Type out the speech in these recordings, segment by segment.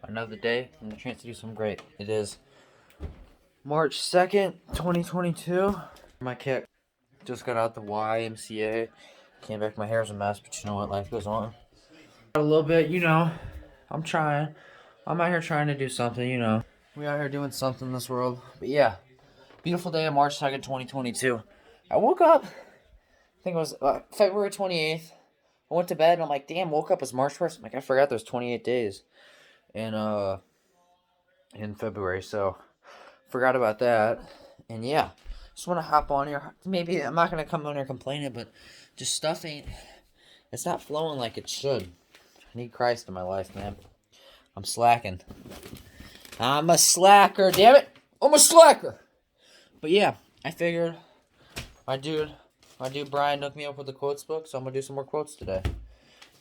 Another day and the chance to do something great. It is March 2nd, 2022. My cat just got out the YMCA. Came back, my hair's a mess, but you know what? Life goes on. A little bit, I'm trying. I'm out here trying to do something. We out here doing something in this world. But yeah, beautiful day on March 2nd, 2022. I woke up, I think it was February 28th. I went to bed and I'm like, damn, woke up, it's March 1st. I'm like, I forgot there's 28 days in February, so forgot about that. And yeah, just want to hop on here. Maybe I'm not going to come on here complaining, but just stuff it's not flowing like it should. I need Christ in my life, man. I'm slacking. I'm a slacker, damn it. I'm a slacker. But yeah, I figured my dude Brian hooked me up with the quotes book, so I'm going to do some more quotes today.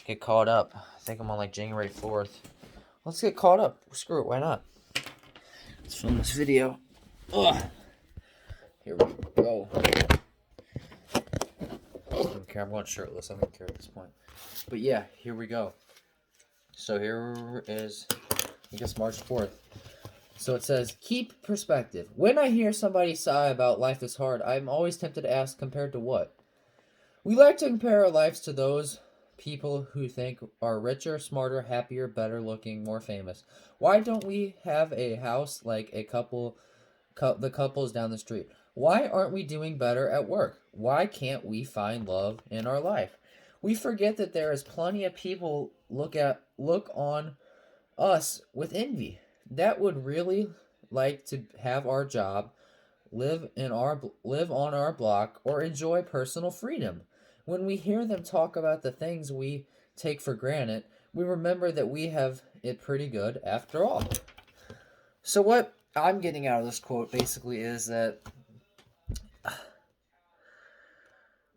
Get caught up. I think I'm on like January 4th. Let's get caught up. Screw it, why not? Let's film this video. Ugh. Here we go. I don't care. I'm going shirtless. I don't care at this point. But yeah, here we go. So here is, I guess, March 4th. So it says, keep perspective. When I hear somebody sigh about life is hard, I'm always tempted to ask, compared to what? We like to compare our lives to those people who think are richer, smarter, happier, better looking, more famous. Why don't we have a house like the couples down the street? Why aren't we doing better at work? Why can't we find love in our life? We forget that there is plenty of people look on us with envy that would really like to have our job, live on our block, or enjoy personal freedom. When we hear them talk about the things we take for granted, we remember that we have it pretty good after all. So what I'm getting out of this quote basically is that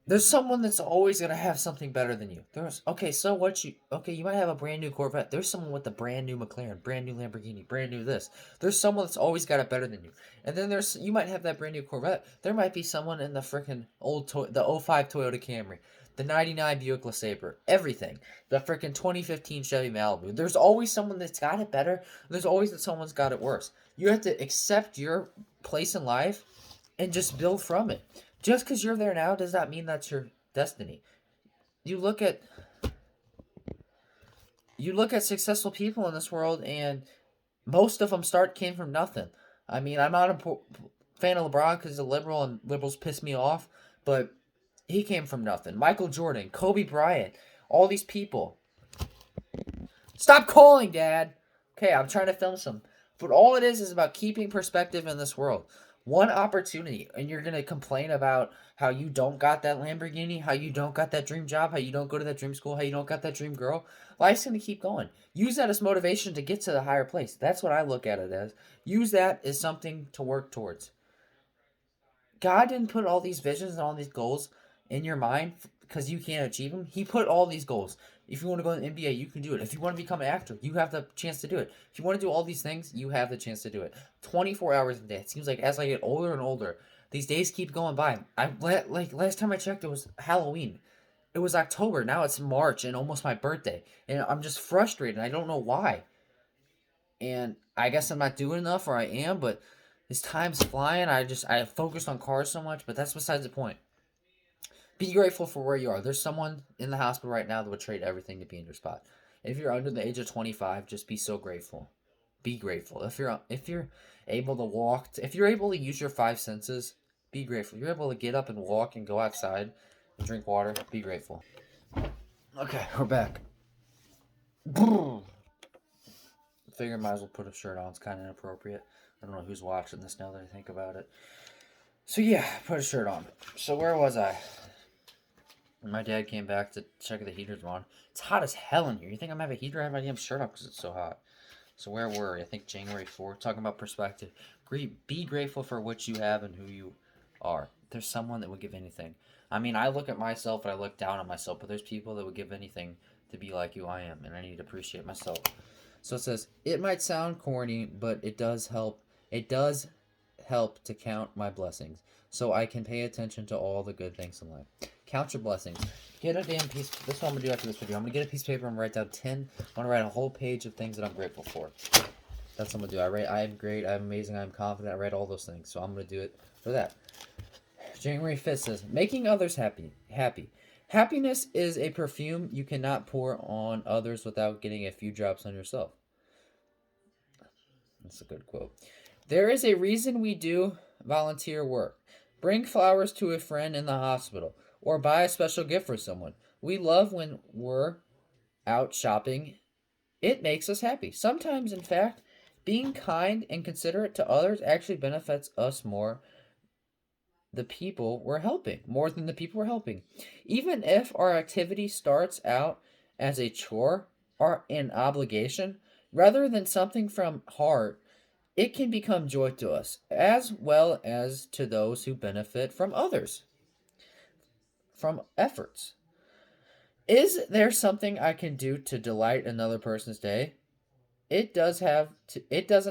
there's someone that's always gonna have something better than you. You might have a brand new Corvette. There's someone with a brand new McLaren, brand new Lamborghini, brand new this. There's someone that's always got it better than you. And then you might have that brand new Corvette. There might be someone in the freaking the '05 Toyota Camry, the '99 Buick LeSabre, everything. The freaking 2015 Chevy Malibu. There's always someone that's got it better. There's always that someone's got it worse. You have to accept your place in life and just build from it. Just because you're there now does not mean that's your destiny. You look at successful people in this world, and most of them came from nothing. I mean, I'm not a fan of LeBron because he's a liberal, and liberals piss me off, but he came from nothing. Michael Jordan, Kobe Bryant, all these people. Stop calling, Dad. Okay, I'm trying to film some. But all it is about keeping perspective in this world. One opportunity, and you're going to complain about how you don't got that Lamborghini, how you don't got that dream job, how you don't go to that dream school, how you don't got that dream girl. Life's going to keep going. Use that as motivation to get to the higher place. That's what I look at it as. Use that as something to work towards. God didn't put all these visions and all these goals in your mind because you can't achieve them. He put all these goals. If you want to go to the NBA, you can do it. If you want to become an actor, you have the chance to do it. If you want to do all these things, you have the chance to do it. 24 hours a day. It seems like as I get older and older, these days keep going by. Last time I checked, it was Halloween. It was October. Now it's March and almost my birthday. And I'm just frustrated. I don't know why. And I guess I'm not doing enough, or I am, but this time's flying. I focused on cars so much, but that's besides the point. Be grateful for where you are. There's someone in the hospital right now that would trade everything to be in your spot. If you're under the age of 25, just be so grateful. Be grateful. If you're able to walk, if you're able to use your five senses, be grateful. If you're able to get up and walk and go outside and drink water, be grateful. Okay, we're back. Figure might as well put a shirt on. It's kind of inappropriate. I don't know who's watching this now that I think about it. So yeah, put a shirt on. So where was I? My dad came back to check if the heaters were on. It's hot as hell in here. You think I'm having a heater? I have my damn shirt off because it's so hot. So where were we? I think January 4th. Talking about perspective. Be grateful for what you have and who you are. There's someone that would give anything. I mean, I look at myself and I look down on myself, but there's people that would give anything to be like who I am, and I need to appreciate myself. So it says, it might sound corny, but it does help. It does help to count my blessings so I can pay attention to all the good things in life. Count your blessings. Get a damn piece. This is what I'm going to do after this video. I'm going to get a piece of paper and write down 10. I want to write a whole page of things that I'm grateful for. That's what I'm going to do. I am great. I'm amazing. I'm confident. I write all those things. So I'm going to do it for that. January 5th says, making others happy. Happiness is a perfume you cannot pour on others without getting a few drops on yourself. That's a good quote. There is a reason we do volunteer work. Bring flowers to a friend in the hospital, or buy a special gift for someone. We love when we're out shopping. It makes us happy. Sometimes, in fact, being kind and considerate to others actually benefits us more the people we're helping, more than the people we're helping. Even if our activity starts out as a chore or an obligation, rather than something from heart, it can become joy to us, as well as to those who benefit from others, from efforts. Is there something I can do to delight another person's day? It doesn't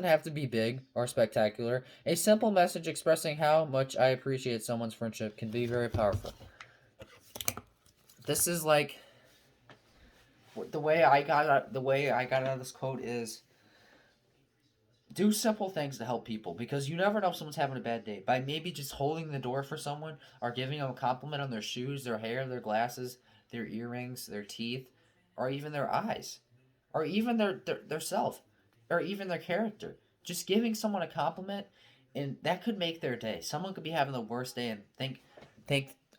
have to be big or spectacular. A simple message expressing how much I appreciate someone's friendship can be very powerful. This is like the way I got out of this quote is do simple things to help people, because you never know if someone's having a bad day. By maybe just holding the door for someone or giving them a compliment on their shoes, their hair, their glasses, their earrings, their teeth, or even their eyes, or even their self, or even their character. Just giving someone a compliment, and that could make their day. Someone could be having the worst day and think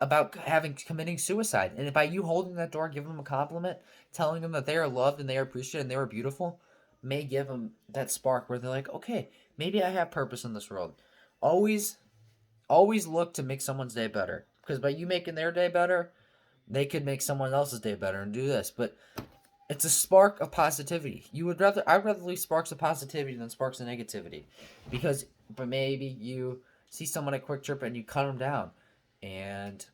about committing suicide, and by you holding that door, giving them a compliment, telling them that they are loved and they are appreciated and they are beautiful, may give them that spark where they're like, okay, maybe I have purpose in this world. Always look to make someone's day better, because by you making their day better, they could make someone else's day better and do this. But it's a spark of positivity. I'd rather leave sparks of positivity than sparks of negativity, but maybe you see someone at Quick Trip and you cut them down, and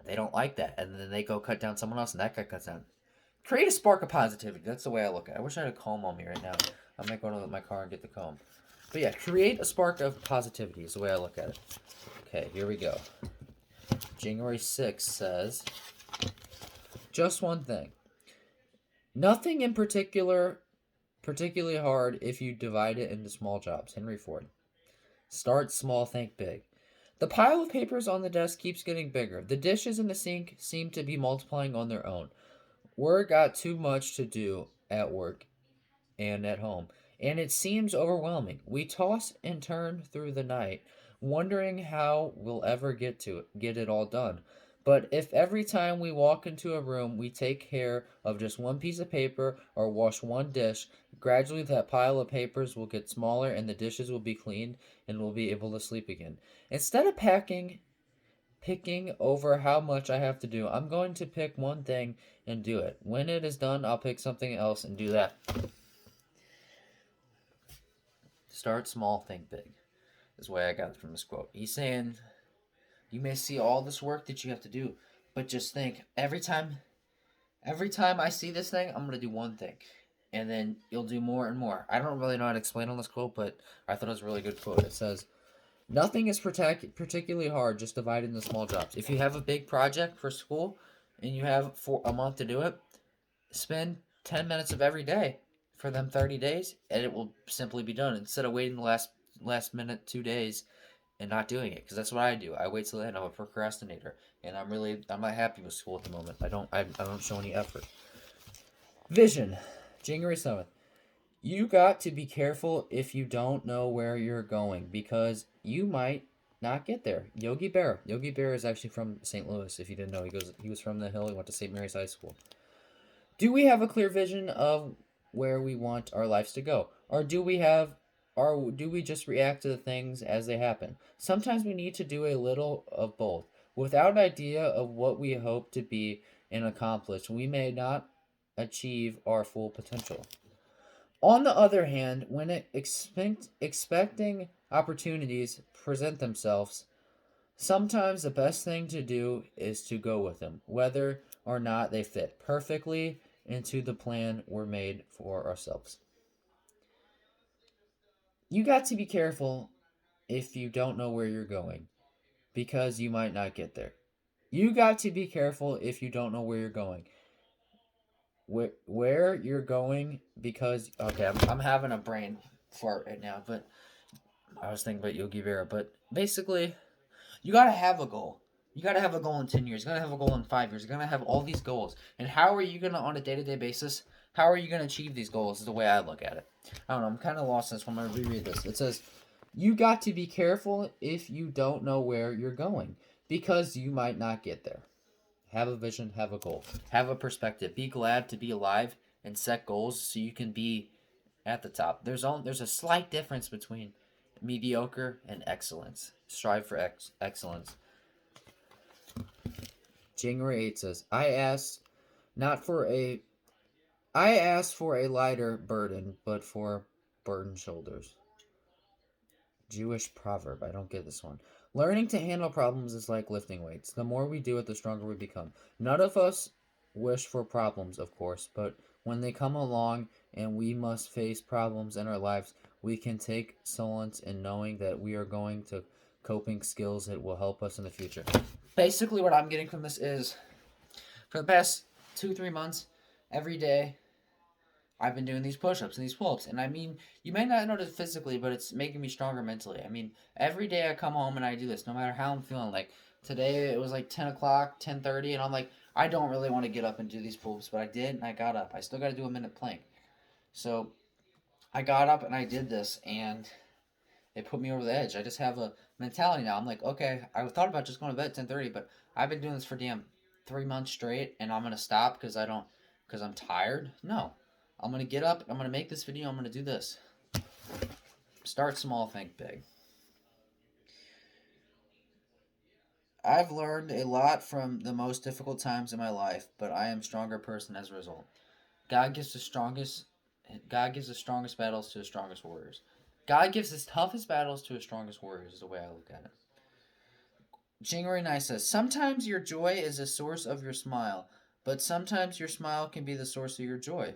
they don't like that, and then they go cut down someone else, and that guy cuts down. Create a spark of positivity. That's the way I look at it. I wish I had a comb on me right now. I might go to my car and get the comb. But yeah, create a spark of positivity is the way I look at it. Okay, here we go. January 6th says, just one thing. Nothing in particularly hard if you divide it into small jobs. Henry Ford. Start small, think big. The pile of papers on the desk keeps getting bigger. The dishes in the sink seem to be multiplying on their own. We're got too much to do at work and at home, and it seems overwhelming. We toss and turn through the night, wondering how we'll ever get it all done. But if every time we walk into a room we take care of just one piece of paper or wash one dish, gradually that pile of papers will get smaller and the dishes will be cleaned and we'll be able to sleep again. Instead of picking over how much I have to do, I'm going to pick one thing and do it. When it is done, I'll pick something else and do that. Start small, think big, is the way I got it from this quote. He's saying, you may see all this work that you have to do, but just think, every time I see this thing, I'm going to do one thing. And then you'll do more and more. I don't really know how to explain on this quote, but I thought it was a really good quote. It says, nothing is particularly hard, just divide into small jobs. If you have a big project for school and you have a month to do it, spend 10 minutes of every day for them 30 days, and it will simply be done, instead of waiting the last minute 2 days and not doing it. Because that's what I do. I wait till the end. I'm a procrastinator, and I'm not happy with school at the moment. I don't show any effort. Vision, January 7th. You got to be careful if you don't know where you're going, because you might not get there. Yogi Berra. Yogi Berra is actually from St. Louis, if you didn't know. He was from the Hill. He went to St. Mary's High School. Do we have a clear vision of where we want our lives to go? Or do we just react to the things as they happen? Sometimes we need to do a little of both. Without an idea of what we hope to be and accomplish, we may not achieve our full potential. On the other hand, when expecting opportunities present themselves, sometimes the best thing to do is to go with them, whether or not they fit perfectly into the plan we're made for ourselves. You got to be careful if you don't know where you're going, because you might not get there. You got to be careful if you don't know where you're going. Where you're going, because okay, I'm having a brain fart right now, but I was thinking about Yogi Berra. But basically, you gotta have a goal. You gotta have a goal in 10 years. You gotta have a goal in 5 years. You're gonna have all these goals. And how are you gonna, on a day-to-day basis, how are you gonna achieve these goals? Is the way I look at it. I don't know. I'm kind of lost in this one. I'm gonna reread this. It says, "You got to be careful if you don't know where you're going, because you might not get there. Have a vision. Have a goal. Have a perspective. Be glad to be alive and set goals so you can be at the top. There's a slight difference between mediocre and excellence. Strive for excellence." January 8 says, not for a I asked for a lighter burden, but for burdened shoulders. Jewish proverb. I don't get this one. Learning to handle problems is like lifting weights. The more we do it, the stronger we become. None of us wish for problems, of course, but when they come along and we must face problems in our lives, we can take solace in knowing that we are going to coping skills that will help us in the future. Basically, what I'm getting from this is, for the past 2-3 months, every day, I've been doing these push-ups and these pull-ups. And I mean, you may not notice physically, but it's making me stronger mentally. I mean, every day I come home and I do this, no matter how I'm feeling. Like, today it was like 10 o'clock, 10:30, and I'm like, I don't really want to get up and do these pull-ups, but I did, and I got up. I still got to do a minute plank. So, I got up and I did this, and it put me over the edge. I just have a mentality now. I'm like, okay, I thought about just going to bed at 10:30, but I've been doing this for damn 3 months straight, and I'm going to stop because I'm tired? No. I'm going to get up, I'm going to make this video, I'm going to do this. Start small, think big. I've learned a lot from the most difficult times in my life, but I am a stronger person as a result. God gives the strongest battles to the strongest warriors. God gives his toughest battles to his strongest warriors, is the way I look at it. January 9 says, sometimes your joy is the source of your smile, but sometimes your smile can be the source of your joy.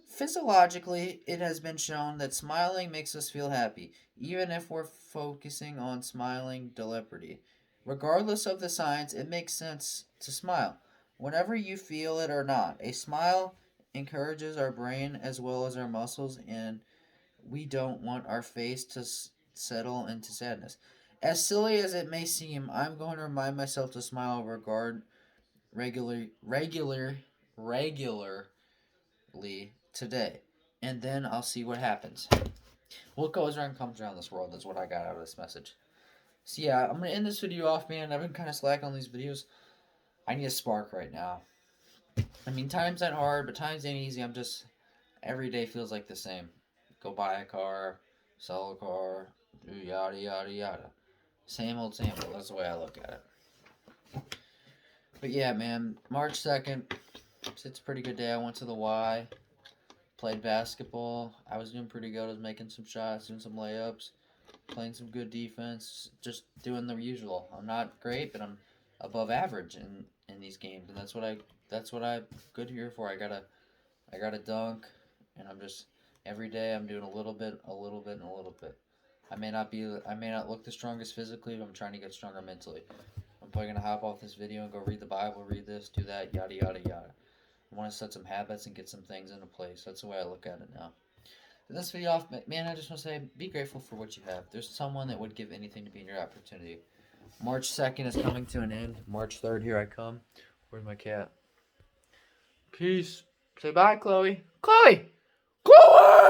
Physiologically, it has been shown that smiling makes us feel happy, even if we're focusing on smiling deliberately. Regardless of the science, it makes sense to smile, whenever you feel it or not. A smile encourages our brain as well as our muscles, and we don't want our face to settle into sadness. As silly as it may seem, I'm going to remind myself to smile regularly today, and then I'll see what happens. What goes around comes around this world is what I got out of this message. So yeah, I'm gonna end this video off, man. I've been kind of slacking on these videos. I need a spark right now. I mean, times ain't hard, but times ain't easy. I'm just, every day feels like the same. Go buy a car, sell a car, do yada yada yada. Same old, same old. That's the way I look at it. But yeah, man, March 2nd, it's a pretty good day. I went to the Y. Played basketball. I was doing pretty good. I was making some shots, doing some layups, playing some good defense, just doing the usual. I'm not great, but I'm above average in these games, and that's what I'm good here for. I gotta dunk, and I'm just, every day I'm doing a little bit, and a little bit. I may not look the strongest physically, but I'm trying to get stronger mentally. I'm probably gonna hop off this video and go read the Bible, read this, do that, yada yada yada. I want to set some habits and get some things into place. That's the way I look at it now. In this video off, man, I just want to say, be grateful for what you have. There's someone that would give anything to be in your opportunity. March 2nd is coming to an end. March 3rd, here I come. Where's my cat? Peace. Say bye, Chloe. Chloe! Chloe!